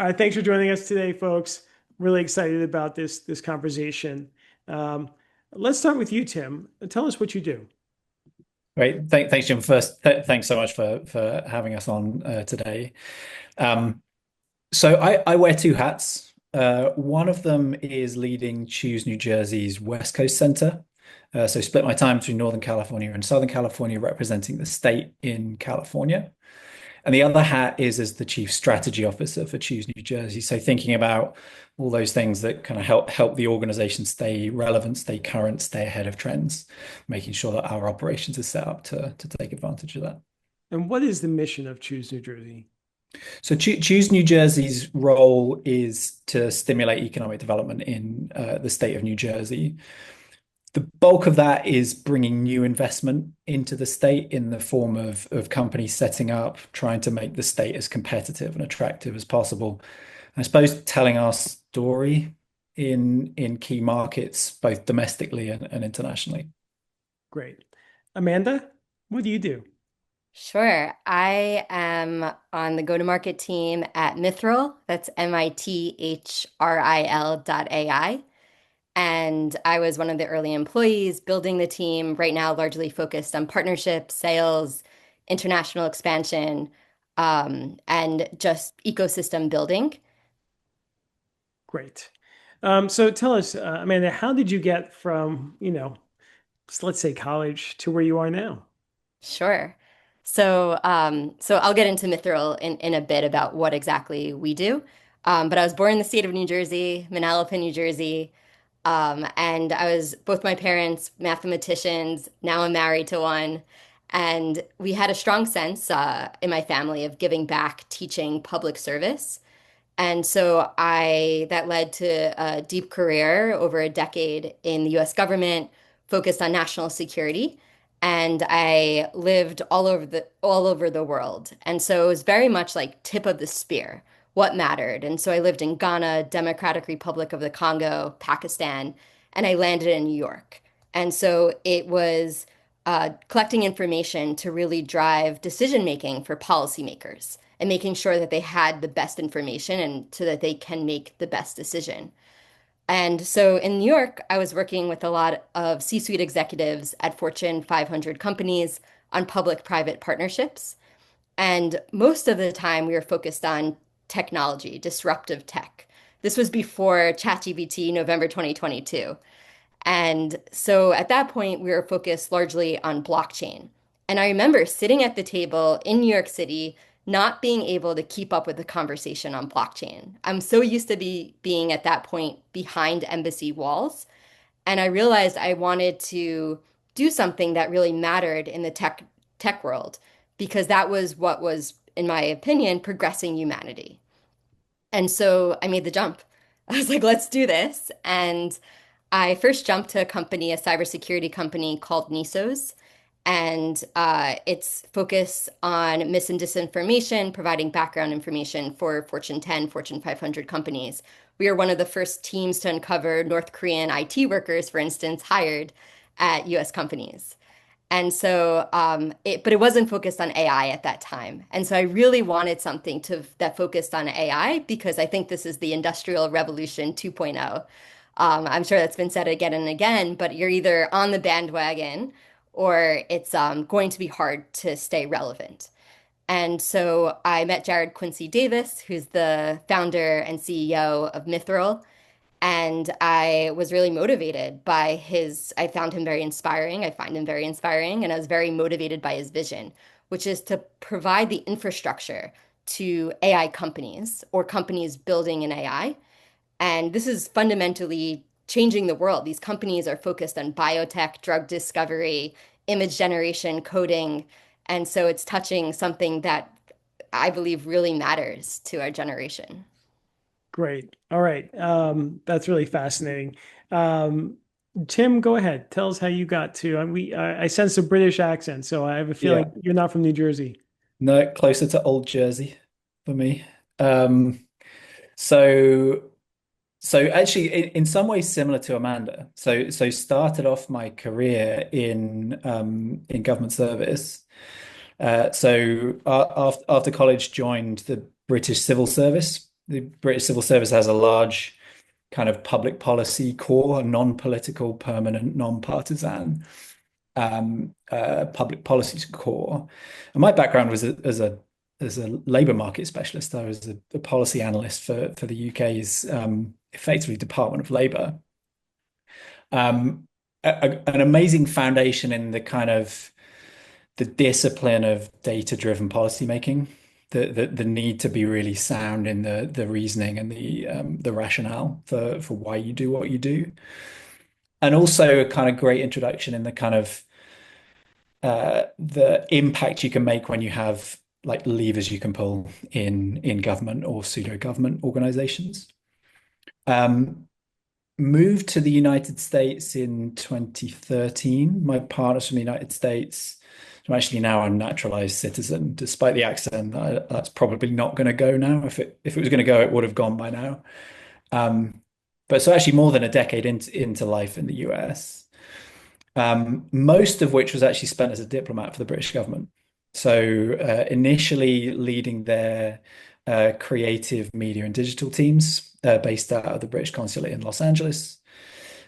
Thanks for joining us today, folks. Really excited about this conversation. Um, let's start with you, Tim. Tell us what you do. Great. Thanks, Jim. First, thanks so much for having us on today. Um, so I wear two hats. One of them is leading Choose New Jersey's West Coast Center. So split my time between Northern California and Southern California, representing the state in California. And the other hat is as the Chief Strategy Officer for Choose New Jersey. So thinking about all those things that kind of help the organization stay relevant, stay current, stay ahead of trends, making sure that our operations are set up to take advantage of that. And what is the mission of Choose New Jersey? So Choose New Jersey's role is to stimulate economic development in the state of New Jersey. The bulk of that is bringing new investment into the state in the form of companies setting up, trying to make the state as competitive and attractive as possible. I suppose telling our story in key markets, both domestically and internationally. Great. Amanda, what do you do? Sure. I am on the go-to-market team at Mithril. That's Mithril.ai. And I was one of the early employees building the team, right now largely focused on partnerships, sales, international expansion, and just ecosystem building. Great. So tell us, Amanda, how did you get from, let's say college to where you are now? Sure. So I'll get into Mithril in a bit about what exactly we do. But I was born in the state of New Jersey, Manalapan, New Jersey. And I was both my parents, mathematicians. Now I'm married to one. And we had a strong sense in my family of giving back, teaching public service. And so that led to a deep career over a decade in the US government, focused on national security. And I lived all over the world. And so it was very much like tip of the spear, what mattered. And so I lived in Ghana, Democratic Republic of the Congo, Pakistan, and I landed in New York. And so it was collecting information to really drive decision making for policymakers and making sure that they had the best information and so that they can make the best decision. And so in New York, I was working with a lot of C-suite executives at Fortune 500 companies on public-private partnerships. And most of the time, we were focused on technology, disruptive tech. This was before ChatGPT, November 2022. And so at that point, we were focused largely on blockchain. And I remember sitting at the table in New York City, not being able to keep up with the conversation on blockchain. I'm so used to being at that point behind embassy walls. And I realized I wanted to do something that really mattered in the tech world because that was what was, in my opinion, progressing humanity. And so I made the jump. I was like, let's do this. And I first jumped to a company, a cybersecurity company called Nisos, and its focus on mis and disinformation, providing background information for Fortune 10, Fortune 500 companies. We were one of the first teams to uncover North Korean IT workers, for instance, hired at US companies. But it wasn't focused on AI at that time. And so I really wanted something that focused on AI because I think this is the Industrial Revolution 2.0. I'm sure that's been said again and again, but you're either on the bandwagon or it's going to be hard to stay relevant. And so I met Jared Quincy Davis, who's the founder and CEO of Mithril, and I was really motivated by I found him very inspiring. I find him very inspiring. And I was very motivated by his vision, which is to provide the infrastructure to AI companies or companies building in AI. And this is fundamentally changing the world. These companies are focused on biotech, drug discovery, image generation, coding. And so it's touching something that I believe really matters to our generation. Great. All right. That's really fascinating. Um, Tim, go ahead. Tell us how you got to. I sense a British accent, so I have a Yeah. feeling you're not from New Jersey. No, closer to Old Jersey for me. Um, so so actually in some ways similar to Amanda. So started off my career in government service. So after college joined the British Civil Service. The British civil service has a large kind of public policy core, a non-political, permanent, non-partisan public policy core. And my background was as a labour market specialist. I was a policy analyst for the UK's effectively Department of Labour. An amazing foundation in the kind of the discipline of data-driven policy making, the need to be really sound in the reasoning and the rationale for why you do what you do, and also a kind of great introduction in the kind of the impact you can make when you have like levers you can pull in government or pseudo government organizations. Moved to the United States in 2013. My partner's from the United States. I'm actually now a naturalized citizen, despite the accent. That's probably not going to go now. If it was going to go, it would have gone by now. But so actually more than a decade into life in the US, most of which was actually spent as a diplomat for the British government. So initially leading their creative media and digital teams based out of the British consulate in Los Angeles.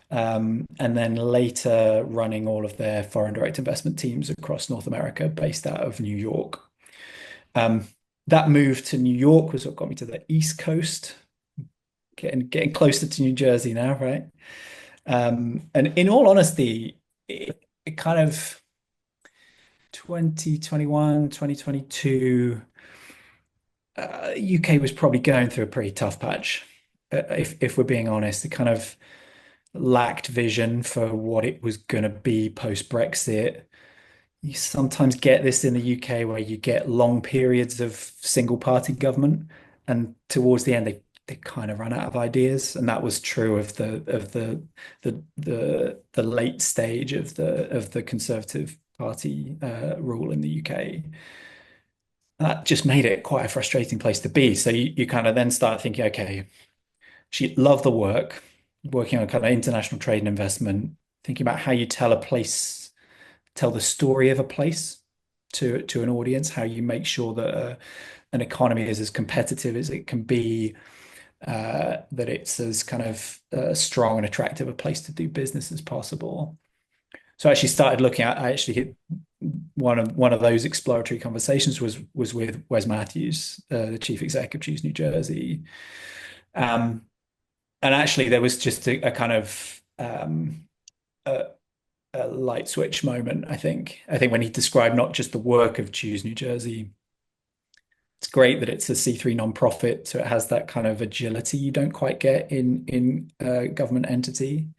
And then later running all of their foreign direct investment teams across North America based out of New York. That move to New York was what got me to the East Coast, getting closer to New Jersey now, right? And in all honesty, it kind of 2021, 2022, UK was probably going through a pretty tough patch. If we're being honest, it kind of lacked vision for what it was going to be post Brexit. You sometimes get this in the UK where you get long periods of single party government, and towards the end they kind of run out of ideas, and that was true of the late stage of the Conservative Party rule in the UK. That just made it quite a frustrating place to be. So you kind of then start thinking, okay, she loved the work, working on kind of international trade and investment, thinking about how you tell the story of a place to an audience, how you make sure that an economy is as competitive as it can be, that it's as kind of strong and attractive a place to do business as possible. So I actually started looking at, I actually hit one of those exploratory conversations was with Wes Matthews, the chief exec of Choose New Jersey. And actually there was just a kind of a, a light switch moment, I think. I think when he described not just the work of Choose New Jersey, it's great that it's a C3 nonprofit, so it has that kind of agility you don't quite get in a government entity.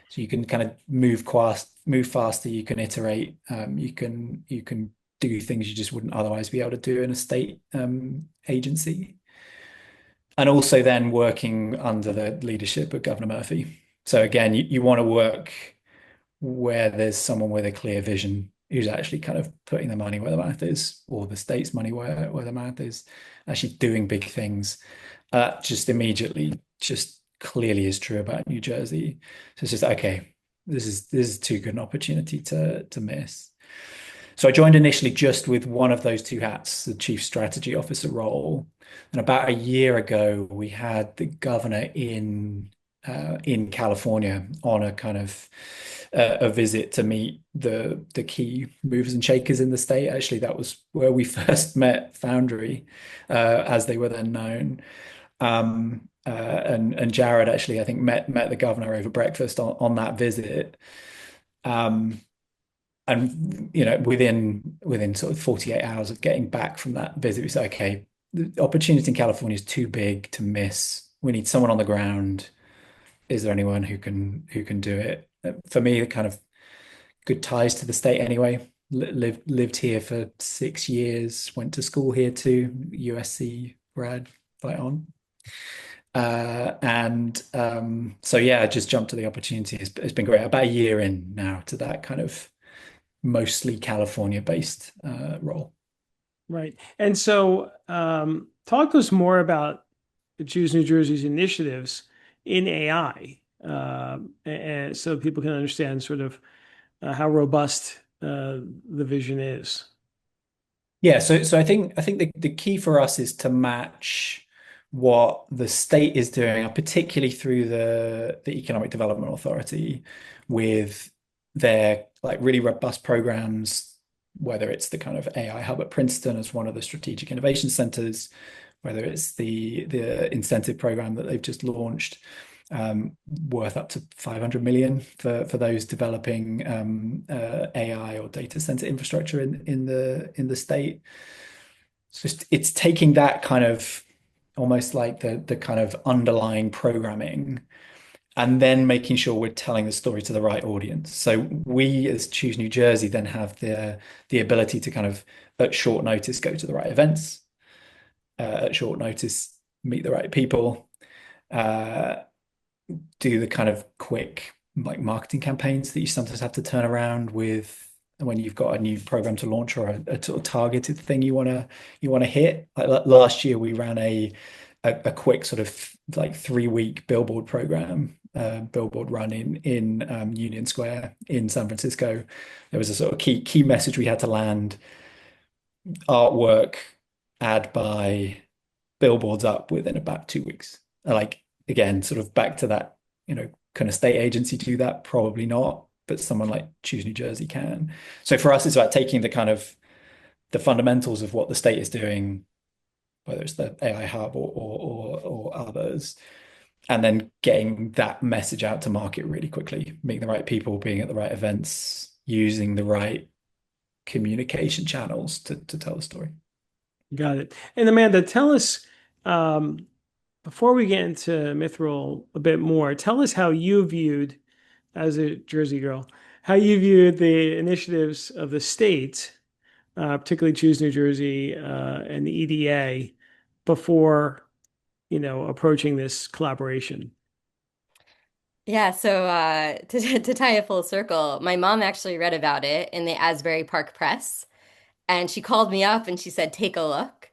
So you can kind of move faster, you can iterate, you can do things you just wouldn't otherwise be able to do in a state agency. And also then working under the leadership of Governor Murphy. So again, you want to work where there's someone with a clear vision who's actually kind of putting the money where the mouth is, or the state's money where the mouth is, actually doing big things. Just immediately, just clearly is true about New Jersey. So it's just, okay, this is too good an opportunity to miss. So I joined initially just with one of those two hats, the chief strategy officer role. And about a year ago, we had the governor in California on a kind of a visit to meet the key movers and shakers in the state. Actually, that was where we first met Foundry, as they were then known. And Jared actually, I think, met the governor over breakfast on that visit. And within sort of 48 hours of getting back from that visit, we said, okay, the opportunity in California is too big to miss. We need someone on the ground. Is there anyone who can do it? For me, the kind of good ties to the state anyway. Lived here for 6 years, went to school here too, USC grad, fight on. So yeah, I just jumped to the opportunity. It's been great. About a year in now to that kind of mostly California-based role. Right. And so talk to us more about the Choose New Jersey's initiatives in AI, and so people can understand sort of how robust the vision is. Yeah, so I think the key for us is to match what the state is doing, particularly through the Economic Development Authority, with their like really robust programs, whether it's the kind of AI hub at Princeton as one of the strategic innovation centers, whether it's the incentive program that they've just launched, worth up to 500 million for those developing AI or data center infrastructure in the state. It's taking that kind of almost like the kind of underlying programming and then making sure we're telling the story to the right audience. So we as Choose New Jersey then have the ability to kind of at short notice go to the right events, at short notice meet the right people, uh, do the kind of quick like marketing campaigns that you sometimes have to turn around with when you've got a new program to launch or a sort of targeted thing you want to hit. Like last year, we ran a quick sort of like 3 week billboard program, billboard run in Union Square in San Francisco. There was a sort of key message we had to land: artwork, ad buy, billboards up within about 2 weeks. Like again, sort of back to that, can a state agency do that? Probably not, but someone like Choose New Jersey can. So for us, it's about taking the kind of the fundamentals of what the state is doing, whether it's the AI hub or others, and then getting that message out to market really quickly, meeting the right people, being at the right events, using the right communication channels to tell the story. Got it. And Amanda, tell us, before we get into Mithril a bit more, tell us how you viewed, as a Jersey girl, how you viewed the initiatives of the state, particularly Choose New Jersey, and the EDA before, approaching this collaboration. Yeah, so to tie a full circle, my mom actually read about it in the Asbury Park Press, and she called me up and she said, "Take a look."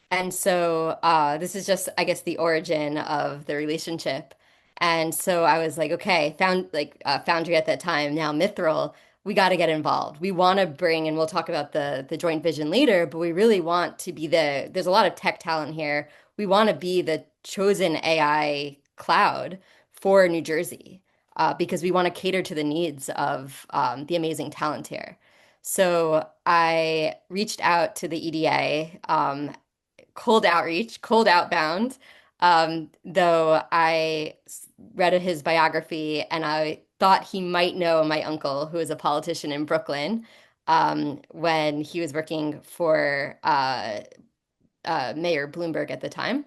And so this is just, I guess, the origin of the relationship. And so I was like, okay, Foundry at that time, now Mithril, we got to get involved. We want to bring, and we'll talk about the joint vision later, but we really want to be there's a lot of tech talent here. We want to be the chosen AI cloud for New Jersey, because we want to cater to the needs of the amazing talent here. So I reached out to the EDA, cold outreach, cold outbound. Though read his biography and I thought he might know my uncle, who is a politician in Brooklyn, when he was working for Mayor Bloomberg at the time.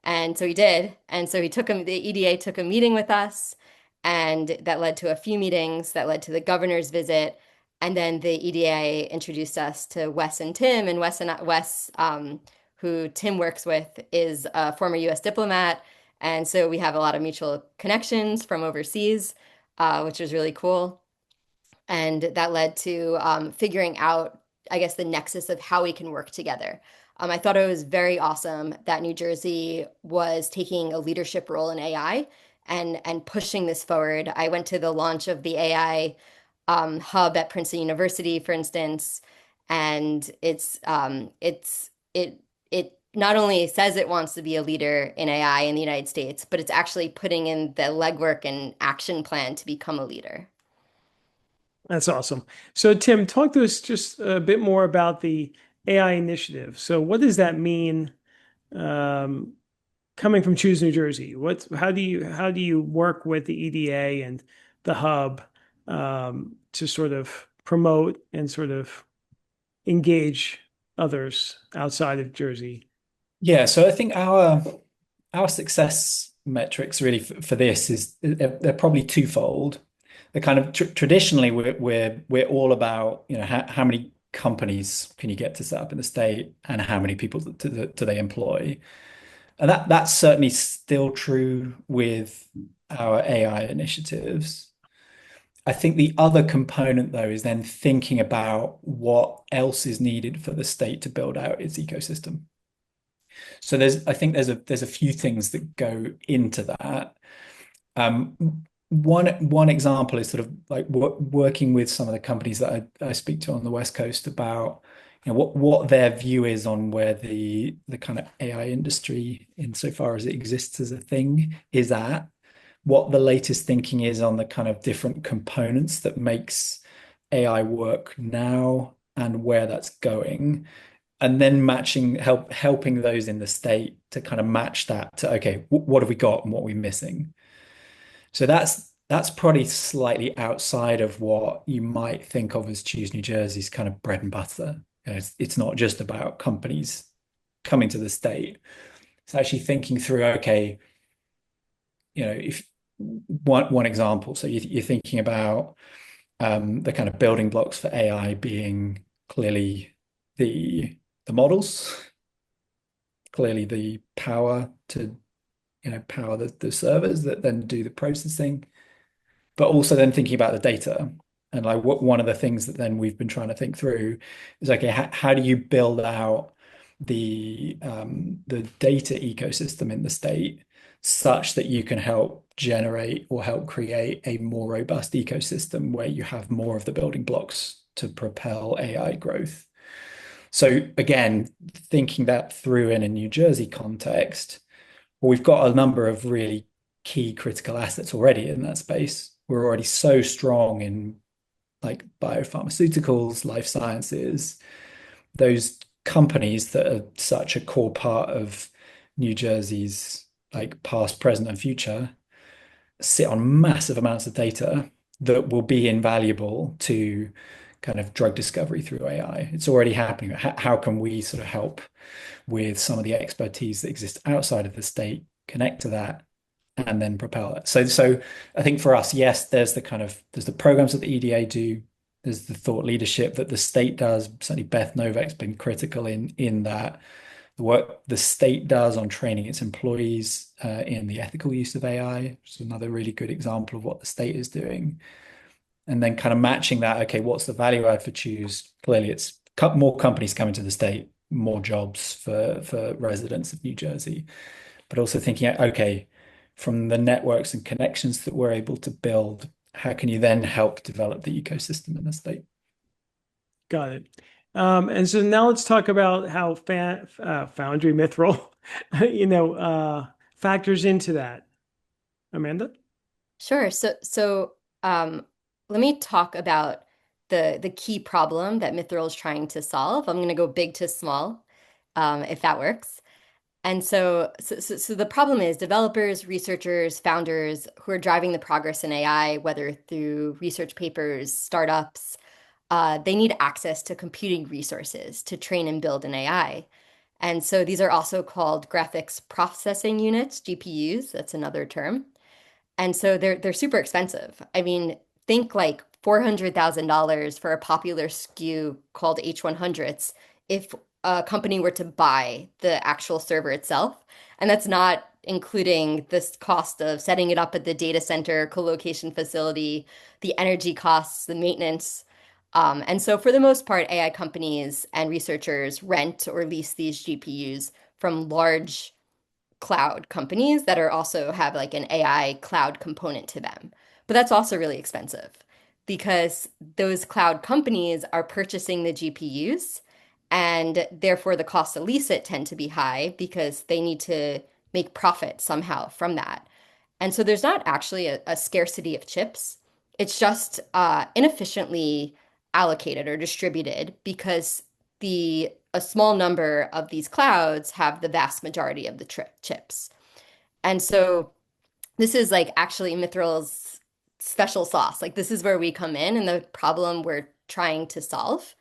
And so he did. And so the EDA took a meeting with us, and that led to a few meetings that led to the governor's visit. And then the EDA introduced us to Wes and Tim, and Wes, who Tim works with, is a former US diplomat. And so we have a lot of mutual connections from overseas, which was really cool. And that led to figuring out, I guess, the nexus of how we can work together. I thought it was very awesome that New Jersey was taking a leadership role in AI and pushing this forward. I went to the launch of the AI hub at Princeton University, for instance, and it not only says it wants to be a leader in AI in the United States, but it's actually putting in the legwork and action plan to become a leader. That's awesome. So, Tim, talk to us just a bit more about the AI initiative. So, what does that mean, um, coming from Choose New Jersey? How do you work with the EDA and the hub, to sort of promote and sort of engage others outside of Jersey? Yeah, so I think our success metrics really for this is they're probably twofold. They're kind of traditionally we're all about, how many companies can you get to set up in the state and how many people do they employ? And that's certainly still true with our AI initiatives. I think the other component though is then thinking about what else is needed for the state to build out its ecosystem. So I think there's a few things that go into that. Um, one example is sort of like working with some of the companies that I speak to on the West Coast about, what their view is on where the kind of AI industry, insofar as it exists as a thing, is at, what the latest thinking is on the kind of different components that makes AI work now and where that's going, and then helping those in the state to kind of match that to, okay, what have we got and what are we missing? So that's probably slightly outside of what you might think of as Choose New Jersey's kind of bread and butter. It's not just about companies coming to the state. It's actually thinking through, okay, if one example, so you're thinking about the kind of building blocks for AI being clearly the models, clearly the power to power the servers that then do the processing, but also then thinking about the data. And like one of the things that then we've been trying to think through is, okay, how do you build out the data ecosystem in the state such that you can help generate or help create a more robust ecosystem where you have more of the building blocks to propel AI growth. So again, thinking that through in a New Jersey context, well, we've got a number of really key critical assets already in that space. We're already so strong in like biopharmaceuticals, life sciences, those companies that are such a core part of New Jersey's like past, present, and future sit on massive amounts of data that will be invaluable to kind of drug discovery through AI. It's already happening. How can we sort of help with some of the expertise that exists outside of the state, connect to that, and then propel it? So I think for us, yes, there's the programs that the EDA do. There's the thought leadership that the state does. Certainly Beth Novak's been critical in that. The work the state does on training its employees in the ethical use of AI, which is another really good example of what the state is doing. And then kind of matching that, okay, what's the value add for Choose? Clearly, it's more companies coming to the state, more jobs for residents of New Jersey, but also thinking, okay, from the networks and connections that we're able to build, how can you then help develop the ecosystem in the state? Got it. And so now let's talk about how Foundry Mithril, factors into that. Amanda? Sure. So let me talk about the key problem that Mithril is trying to solve. I'm going to go big to small, if that works. And so the problem is developers, researchers, founders who are driving the progress in AI, whether through research papers, startups, they need access to computing resources to train and build an AI. And so these are also called graphics processing units, GPUs. That's another term. And so they're super expensive. I mean, think like $400,000 for a popular SKU called H100s if a company were to buy the actual server itself. And that's not including this cost of setting it up at the data center, co-location facility, the energy costs, the maintenance. And so for the most part, AI companies and researchers rent or lease these GPUs from large cloud companies that are also have like an AI cloud component to them. But that's also really expensive because those cloud companies are purchasing the GPUs and therefore the costs to lease it tend to be high because they need to make profit somehow from that. And so there's not actually a scarcity of chips. It's just inefficiently allocated or distributed because the a small number of these clouds have the vast majority of the chips. And so this is like actually Mithril's special sauce. Like this is where we come in and the problem we're trying to solve,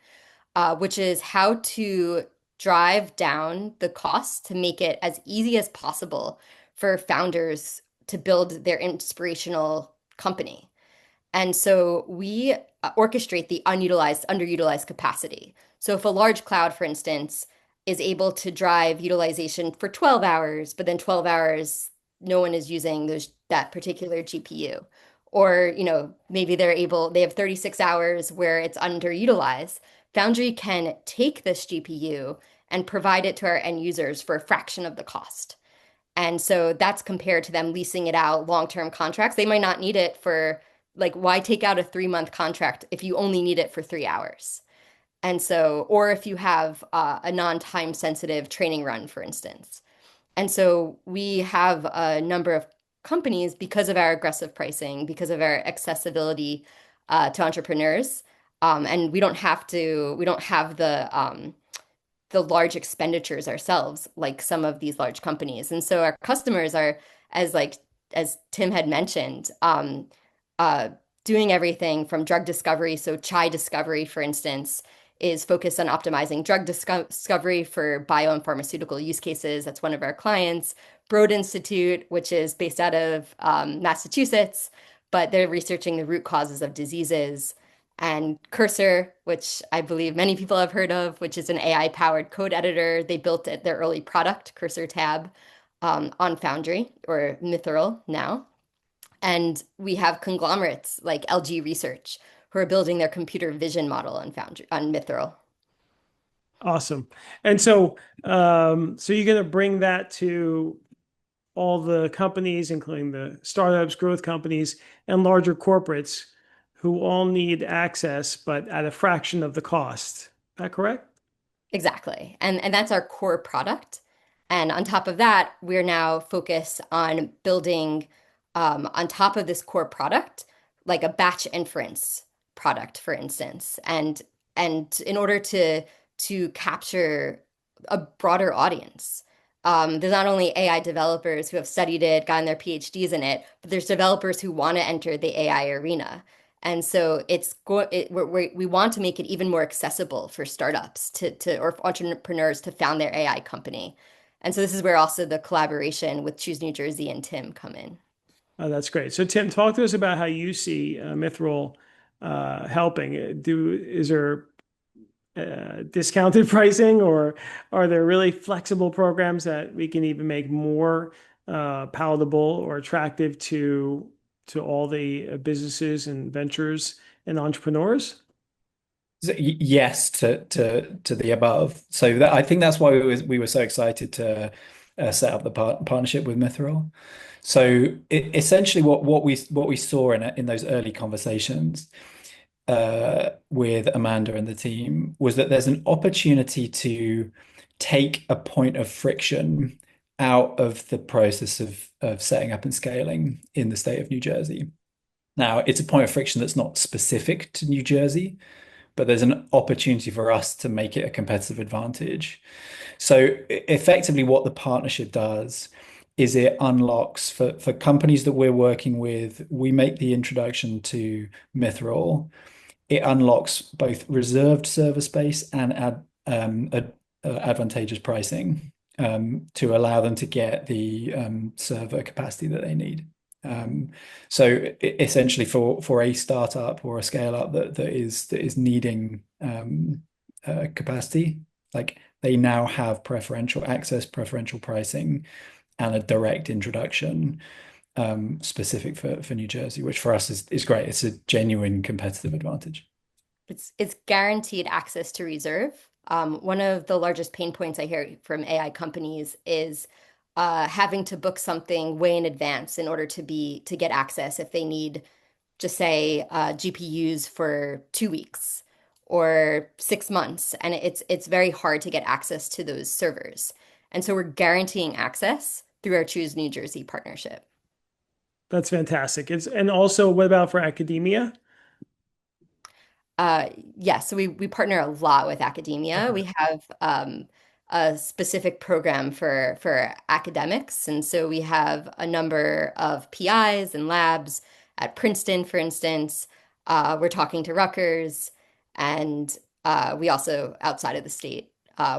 which is how to drive down the cost to make it as easy as possible for founders to build their inspirational company. And so we orchestrate the underutilized capacity. So if a large cloud, for instance, is able to drive utilization for 12 hours, but then 12 hours, no one is using that particular GPU. Or, maybe they have 36 hours where it's underutilized. Foundry can take this GPU and provide it to our end users for a fraction of the cost. And so that's compared to them leasing it out long-term contracts. They might not need it for, like, why take out a 3-month contract if you only need it for 3 hours? And so, or if you have a non-time sensitive training run, for instance. And so we have a number of companies because of our aggressive pricing, because of our accessibility to entrepreneurs. And we don't have the large expenditures ourselves, like some of these large companies. And so our customers are, as like as Tim had mentioned, uh, doing everything from drug discovery. So chai discovery, for instance, is focused on optimizing drug discovery for bio and pharmaceutical use cases. That's one of our clients. Broad Institute, which is based out of Massachusetts, but they're researching the root causes of diseases. And Cursor, which I believe many people have heard of, which is an AI-powered code editor. They built it, their early product, Cursor Tab, on Foundry or Mithril now. And we have conglomerates like LG Research who are building their computer vision model on Foundry on Mithril. Awesome. And so, so you're going to bring that to all the companies, including the startups, growth companies, and larger corporates who all need access, but at a fraction of the cost. Is that correct? Exactly. And that's our core product. And on top of that, we're now focused on building on top of this core product, like a batch inference product, for instance. And in order to capture a broader audience. There's not only AI developers who have studied it, gotten their PhDs in it, but there's developers who want to enter the AI arena. And so we want to make it even more accessible for startups or entrepreneurs to found their AI company. And so this is where also the collaboration with Choose New Jersey and Tim come in. Oh, that's great. So, Tim, talk to us about how you see Mithril helping. Is there discounted pricing, or are there really flexible programs that we can even make more palatable or attractive to all the businesses and ventures and entrepreneurs? Yes to the above. So that, I think that's why we were so excited to set up the partnership with Mithril. So essentially, what we saw in those early conversations with Amanda and the team was that there's an opportunity to take a point of friction out of the process of setting up and scaling in the state of New Jersey. Now, it's a point of friction that's not specific to New Jersey, but there's an opportunity for us to make it a competitive advantage. So effectively, what the partnership does is it unlocks for companies that we're working with, we make the introduction to Mithril. It unlocks both reserved server space and advantageous pricing to allow them to get the server capacity that they need. So essentially, for a startup or a scale up that is needing capacity, like they now have preferential access, preferential pricing, and a direct introduction specific for New Jersey, which for us is great. It's a genuine competitive advantage. It's guaranteed access to reserve. One of the largest pain points I hear from AI companies is having to book something way in advance in order to get access if they need, just say, GPUs for 2 weeks or 6 months, and it's very hard to get access to those servers. And so we're guaranteeing access through our Choose New Jersey partnership. That's fantastic. And also, what about for academia? Yeah, so we partner a lot with academia. Okay. We have a specific program for academics, and so we have a number of PIs and labs at Princeton, for instance. We're talking to Rutgers, and we also, outside of the state,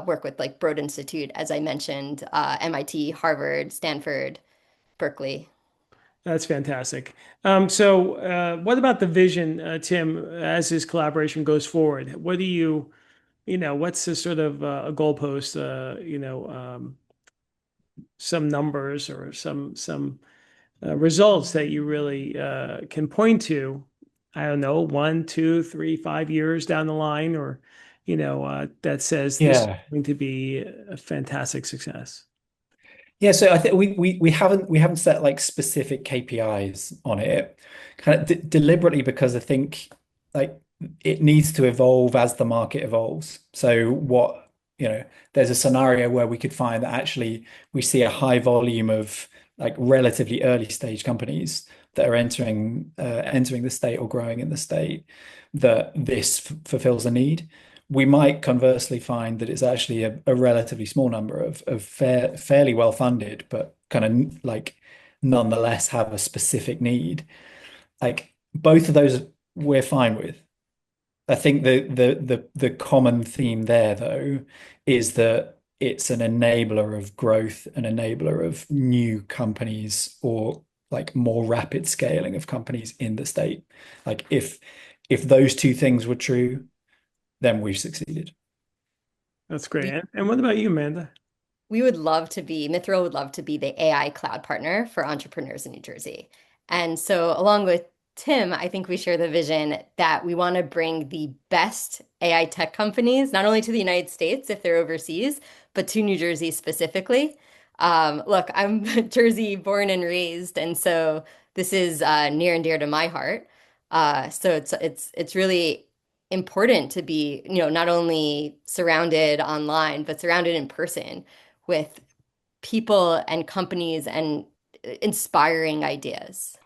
work with like Broad Institute, as I mentioned, MIT, Harvard, Stanford, Berkeley. That's fantastic. What about the vision, Tim, as this collaboration goes forward? What do what's the sort of a goalpost, some numbers or some results that you really can point to? I don't know, 1, 2, 3, 5 years down the line, or that says this is Yeah. going to be a fantastic success. Yeah, so I think we haven't set like specific KPIs on it, kind of deliberately because I think like it needs to evolve as the market evolves. So there's a scenario where we could find that actually we see a high volume of like relatively early stage companies that are entering the state or growing in the state, that this fulfills a need. We might conversely find that it's actually a relatively small number of fairly well funded, but kind of like nonetheless have a specific need. Like both of those we're fine with. I think the common theme there, though, is that it's an enabler of growth, an enabler of new companies, or like more rapid scaling of companies in the state. Like if those two things were true, then we've succeeded. That's great. We And what about you, Amanda? we would love to be, Mithril would love to be the AI cloud partner for entrepreneurs in New Jersey. And so, along with Tim, I think we share the vision that we want to bring the best AI tech companies, not only to the United States if they're overseas, but to New Jersey specifically. Look, I'm Jersey born and raised, and so this is near and dear to my heart. So it's really important to be, not only surrounded online, but surrounded in person with people and companies and inspiring ideas.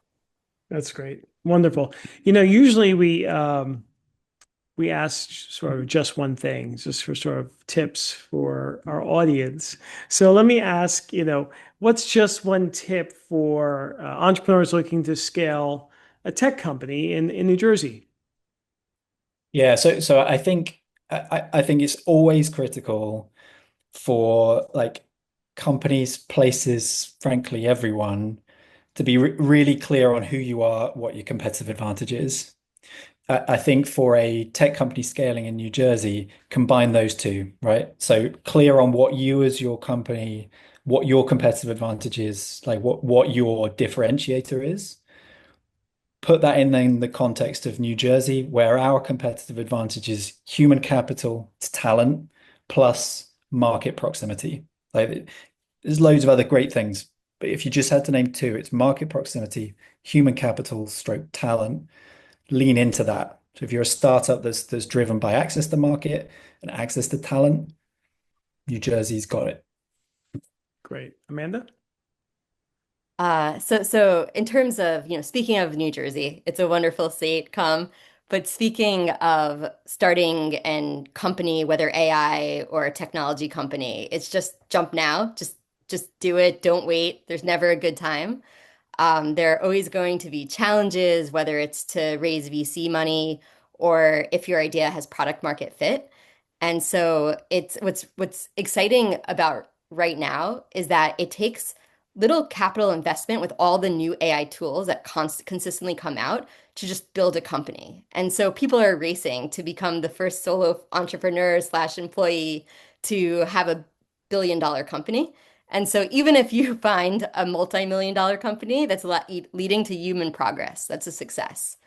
That's great. Wonderful. Usually we ask sort of just one thing, just for sort of tips for our audience. So let me ask, what's just one tip for entrepreneurs looking to scale a tech company in New Jersey? Yeah, so I think it's always critical for like companies, places, frankly, everyone to be really clear on who you are, what your competitive advantage is. I think for a tech company scaling in New Jersey, combine those two, right? So clear on what you as your company, what your competitive advantage is, like what your differentiator is. Put that in the context of New Jersey, where our competitive advantage is human capital, it's talent, plus market proximity. Like there's loads of other great things, but if you just had to name two, it's market proximity, human capital, stroke talent. Lean into that. So if you're a startup that's driven by access to market and access to talent, New Jersey's got it. Great. Amanda? So in terms of, speaking of New Jersey, it's a wonderful state, come. But speaking of starting an company, whether AI or a technology company, it's just jump now. Just do it. Don't wait. There's never a good time. There are always going to be challenges, whether it's to raise VC money or if your idea has product market fit. And so it's what's exciting about right now is that it takes little capital investment with all the new AI tools that consistently come out to just build a company. And so people are racing to become the first solo entrepreneur slash employee to have a $1 billion company. And so even if you find a multi-million-dollar company that's leading to human progress, that's a success.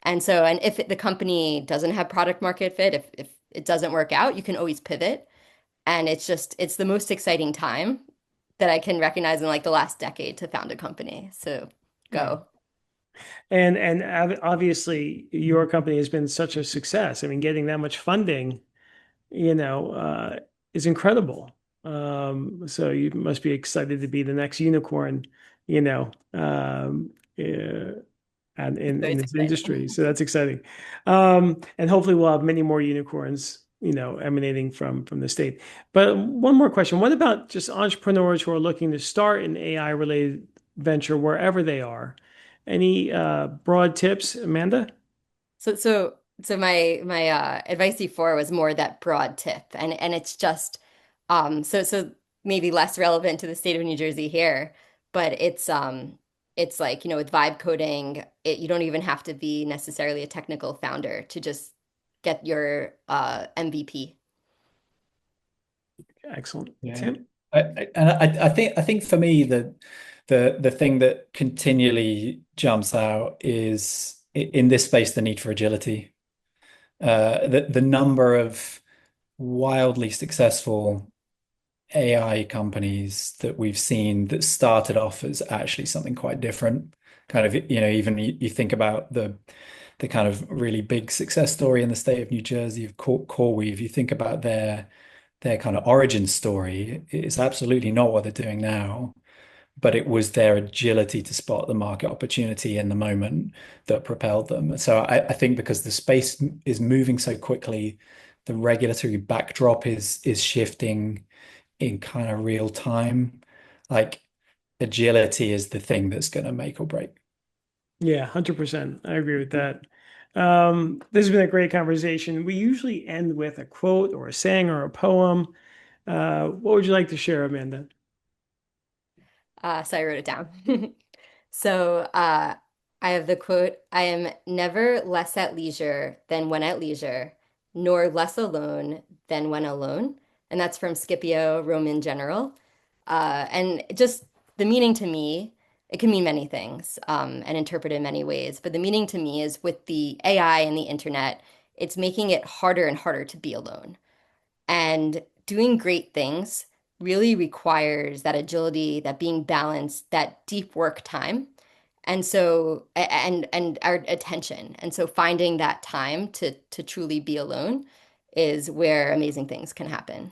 And so, and if the company doesn't have product market fit, if it doesn't work out, you can always pivot. And it's the most exciting time that I can recognize in like the last decade to found a company. So Yeah. go. And obviously your company has been such a success. I mean, getting that much funding, you know, uh, is incredible. So you must be excited to be the next unicorn, you know, and So in it's this exciting. industry. So that's exciting. And hopefully we'll have many more unicorns, emanating from the state. But one more question. What about just entrepreneurs who are looking to start an AI related venture wherever they are? Any broad tips, Amanda? So my advice before was more that broad tip, and it's just so maybe less relevant to the state of New Jersey here, but it's like, with vibe coding, you don't even have to be necessarily a technical founder to just get your MVP. Excellent. Yeah. Tim? And I think for me the thing that continually jumps out is in this space the need for agility. The number of wildly successful AI companies that we've seen that started off as actually something quite different. Kind of, even you think about the kind of really big success story in the state of New Jersey of CoreWeave. You think about their kind of origin story, it's absolutely not what they're doing now, but it was their agility to spot the market opportunity in the moment that propelled them. So I think because the space is moving so quickly, the regulatory backdrop is shifting in kind of real time. Like agility is the thing that's going to make or break. Yeah, 100%. I agree with that. This has been a great conversation. We usually end with a quote or a saying or a poem. What would you like to share, Amanda? So I wrote it down. So I have the quote, I am never less at leisure than when at leisure, nor less alone than when alone. And that's from Scipio, Roman general. And just the meaning to me, it can mean many things and interpret in many ways. But the meaning to me is with the AI and the internet, it's making it harder and harder to be alone. And doing great things really requires that agility, that being balanced, that deep work time. And so and our attention. And so finding that time to truly be alone is where amazing things can happen.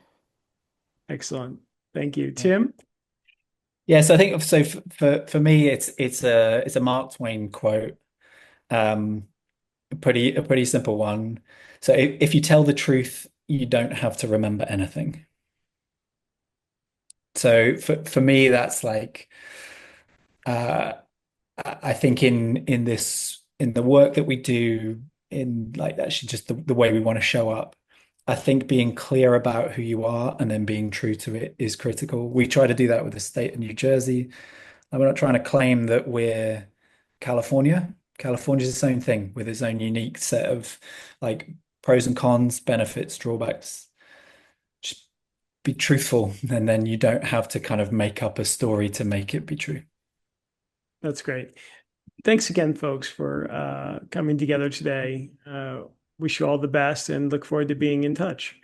Excellent. Thank you. Yeah. Tim? Yeah, so I think so for me it's a Mark Twain quote. Um a pretty simple one. So if you tell the truth, you don't have to remember anything. So for me that's like uh I think in this in the work that we do in like actually just the way we want to show up, I think being clear about who you are and then being true to it is critical. We try to do that with the state of New Jersey. And we're not trying to claim that we're California. California's its own thing with its own unique set of like pros and cons, benefits, drawbacks. Just be truthful, and then you don't have to kind of make up a story to make it be true. That's great. Thanks again, folks, for coming together today. Wish you all the best and look forward to being in touch.